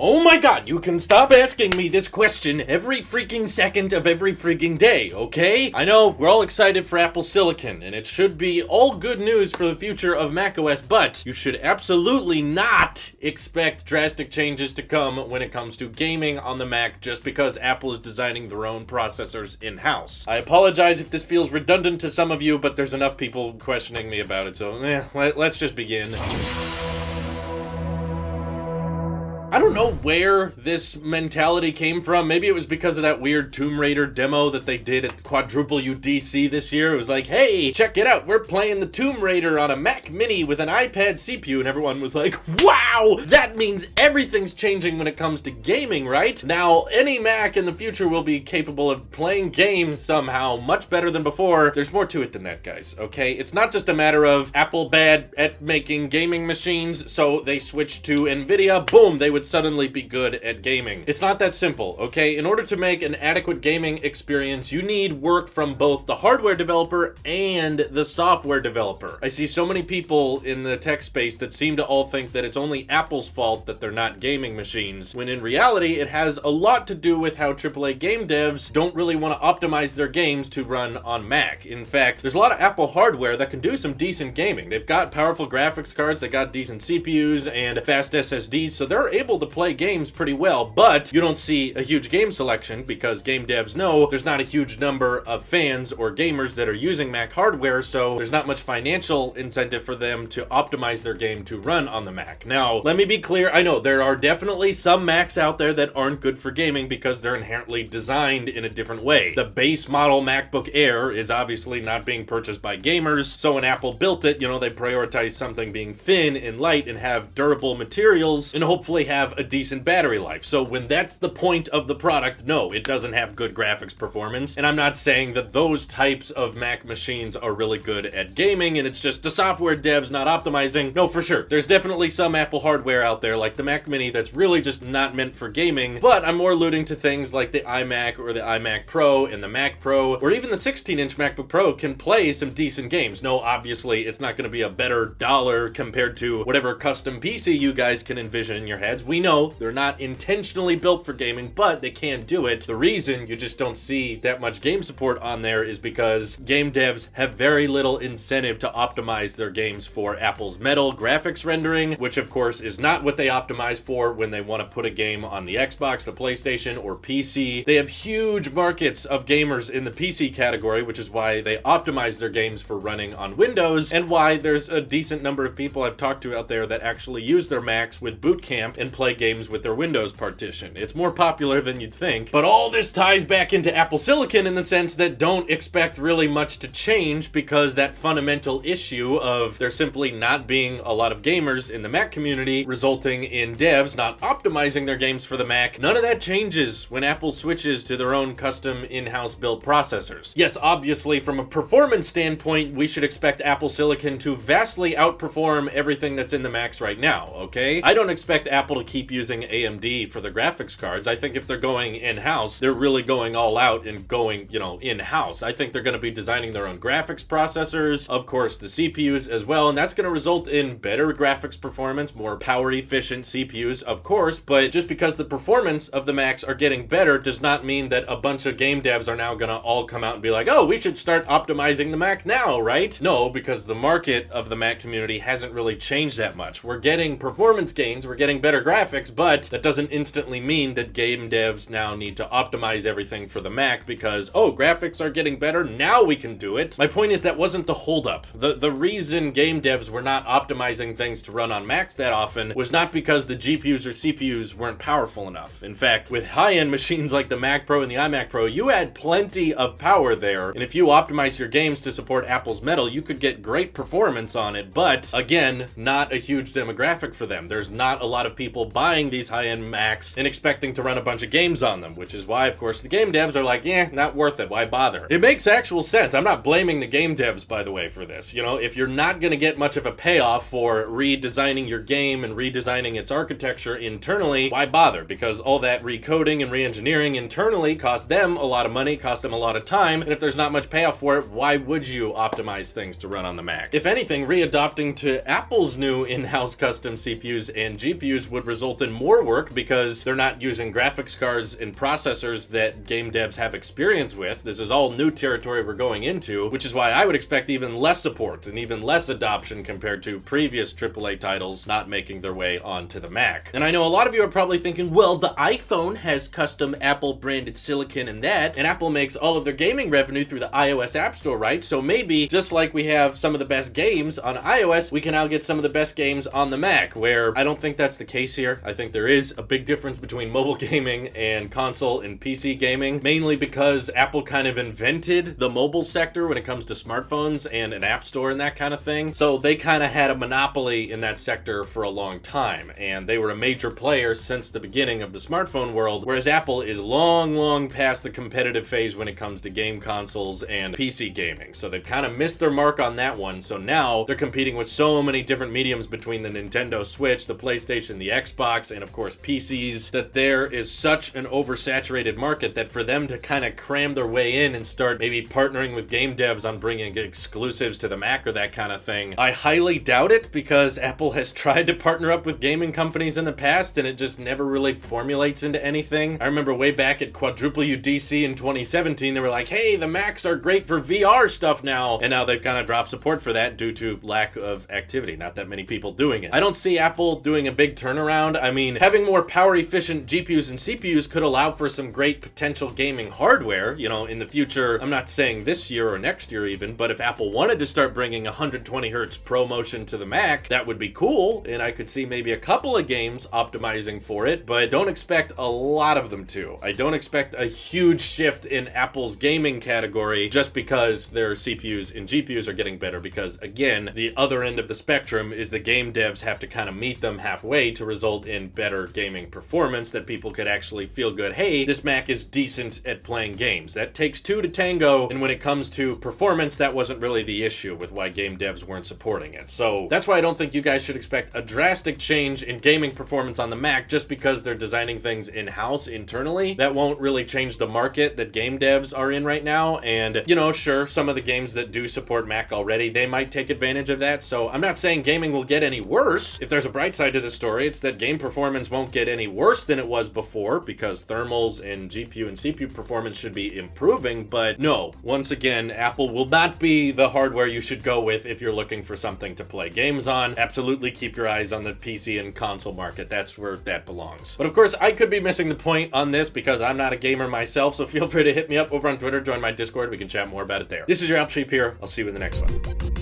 Oh my god, you can stop asking me this question every freaking second of every freaking day, okay? I know, we're all excited for Apple Silicon, and it should be all good news for the future of macOS, but you should absolutely not expect drastic changes to come when it comes to gaming on the Mac just because Apple is designing their own processors in-house. I apologize if this feels redundant to some of you, but there's enough people questioning me about it, so let's just begin. I don't know where this mentality came from. Maybe it was because of that weird Tomb Raider demo that they did at Quadruple UDC this year. It was like, hey, check it out. We're playing the Tomb Raider on a Mac Mini with an iPad CPU. And everyone was like, wow, that means everything's changing when it comes to gaming, right? Now, any Mac in the future will be capable of playing games somehow much better than before. There's more to it than that, guys, okay? It's not just a matter of Apple bad at making gaming machines, so they switched to NVIDIA. Boom, they would suddenly be good at gaming. It's not that simple, okay? In order to make an adequate gaming experience, you need work from both the hardware developer and the software developer. I see so many people in the tech space that seem to all think that it's only Apple's fault that they're not gaming machines, when in reality, it has a lot to do with how AAA game devs don't really want to optimize their games to run on Mac. In fact, there's a lot of Apple hardware that can do some decent gaming. They've got powerful graphics cards, they got decent CPUs and fast SSDs, so they're able to play games pretty well, but you don't see a huge game selection because game devs know there's not a huge number of fans or gamers that are using Mac hardware, so there's not much financial incentive for them to optimize their game to run on the Mac. Now, let me be clear, I know there are definitely some Macs out there that aren't good for gaming because they're inherently designed in a different way. The base model MacBook Air is obviously not being purchased by gamers, so when Apple built it, they prioritized something being thin and light and have durable materials and hopefully have a decent battery life. So when that's the point of the product, no, it doesn't have good graphics performance. And I'm not saying that those types of Mac machines are really good at gaming and it's just the software devs not optimizing. No, for sure. There's definitely some Apple hardware out there like the Mac Mini that's really just not meant for gaming, but I'm more alluding to things like the iMac or the iMac Pro and the Mac Pro, or even the 16-inch MacBook Pro can play some decent games. No, obviously it's not going to be a better dollar compared to whatever custom PC you guys can envision in your heads. We know they're not intentionally built for gaming, but they can do it. The reason you just don't see that much game support on there is because game devs have very little incentive to optimize their games for Apple's Metal graphics rendering, which of course is not what they optimize for when they want to put a game on the Xbox, the PlayStation, or PC. They have huge markets of gamers in the PC category, which is why they optimize their games for running on Windows, and why there's a decent number of people I've talked to out there that actually use their Macs with Boot Camp and play games with their Windows partition. It's more popular than you'd think, but all this ties back into Apple Silicon in the sense that don't expect really much to change because that fundamental issue of there simply not being a lot of gamers in the Mac community resulting in devs not optimizing their games for the Mac, none of that changes when Apple switches to their own custom in-house built processors. Yes, obviously from a performance standpoint, we should expect Apple Silicon to vastly outperform everything that's in the Macs right now, okay? I don't expect Apple to keep using AMD for the graphics cards. I think if they're going in-house, they're really going all out and going, in-house. I think they're going to be designing their own graphics processors, of course the CPUs as well, and that's going to result in better graphics performance, more power efficient CPUs, of course, but just because the performance of the Macs are getting better does not mean that a bunch of game devs are now going to all come out and be like, oh, we should start optimizing the Mac now, right? No, because the market of the Mac community hasn't really changed that much. We're getting performance gains, we're getting better graphics, but that doesn't instantly mean that game devs now need to optimize everything for the Mac because, oh, graphics are getting better, now we can do it. My point is that wasn't the holdup. The reason game devs were not optimizing things to run on Macs that often was not because the GPUs or CPUs weren't powerful enough. In fact, with high-end machines like the Mac Pro and the iMac Pro, you had plenty of power there, and if you optimize your games to support Apple's Metal, you could get great performance on it, but again, not a huge demographic for them. There's not a lot of people buying these high-end Macs and expecting to run a bunch of games on them, which is why, of course, the game devs are like, not worth it, why bother? It makes actual sense. I'm not blaming the game devs, by the way, for this. If you're not going to get much of a payoff for redesigning your game and redesigning its architecture internally, why bother? Because all that recoding and re-engineering internally costs them a lot of money, costs them a lot of time, and if there's not much payoff for it, why would you optimize things to run on the Mac? If anything, readopting to Apple's new in-house custom CPUs and GPUs would result in more work because they're not using graphics cards and processors that game devs have experience with. This is all new territory we're going into, which is why I would expect even less support and even less adoption compared to previous AAA titles not making their way onto the Mac. And I know a lot of you are probably thinking, well, the iPhone has custom Apple branded silicon and Apple makes all of their gaming revenue through the iOS App Store, right? So maybe just like we have some of the best games on iOS, we can now get some of the best games on the Mac, where I don't think that's the case here. I think there is a big difference between mobile gaming and console and PC gaming, mainly because Apple kind of invented the mobile sector when it comes to smartphones and an app store and that kind of thing. So they kind of had a monopoly in that sector for a long time, and they were a major player since the beginning of the smartphone world, whereas Apple is long past the competitive phase when it comes to game consoles and PC gaming. So they've kind of missed their mark on that one. So now they're competing with so many different mediums between the Nintendo Switch, the PlayStation, the Xbox, and of course PCs, that there is such an oversaturated market that for them to kind of cram their way in and start maybe partnering with game devs on bringing exclusives to the Mac or that kind of thing, I highly doubt it, because Apple has tried to partner up with gaming companies in the past and it just never really formulates into anything. I remember way back at Quadruple UDC in 2017, they were like, hey, the Macs are great for VR stuff now, and now they've kind of dropped support for that due to lack of activity, not that many people doing it. I don't see Apple doing a big turnaround. I mean, having more power efficient GPUs and CPUs could allow for some great potential gaming hardware, you know, in the future. I'm not saying this year or next year even, but if Apple wanted to start bringing 120 hertz Pro Motion to the Mac, that would be cool, and I could see maybe a couple of games optimizing for it, but don't expect a lot of them to. I don't expect a huge shift in Apple's gaming category just because their CPUs and GPUs are getting better, because again, the other end of the spectrum is the game devs have to kind of meet them halfway to result in better gaming performance that people could actually feel good, hey, this Mac is decent at playing games. That takes two to tango, and when it comes to performance, that wasn't really the issue with why game devs weren't supporting it. So that's why I don't think you guys should expect a drastic change in gaming performance on the Mac just because they're designing things in-house internally. That won't really change the market that game devs are in right now, and you know, sure, some of the games that do support Mac already, they might take advantage of that. So I'm not saying gaming will get any worse. If there's a bright side to the story, it's that game performance won't get any worse than it was before, because thermals and GPU and CPU performance should be improving. But no, once again, Apple will not be the hardware you should go with if you're looking for something to play games on. Absolutely keep your eyes on the PC and console market. That's where that belongs. But of course, I could be missing the point on this because I'm not a gamer myself, so feel free to hit me up over on Twitter, join my Discord, we can chat more about it there. This is your Alp Sheep here. I'll see you in the next one.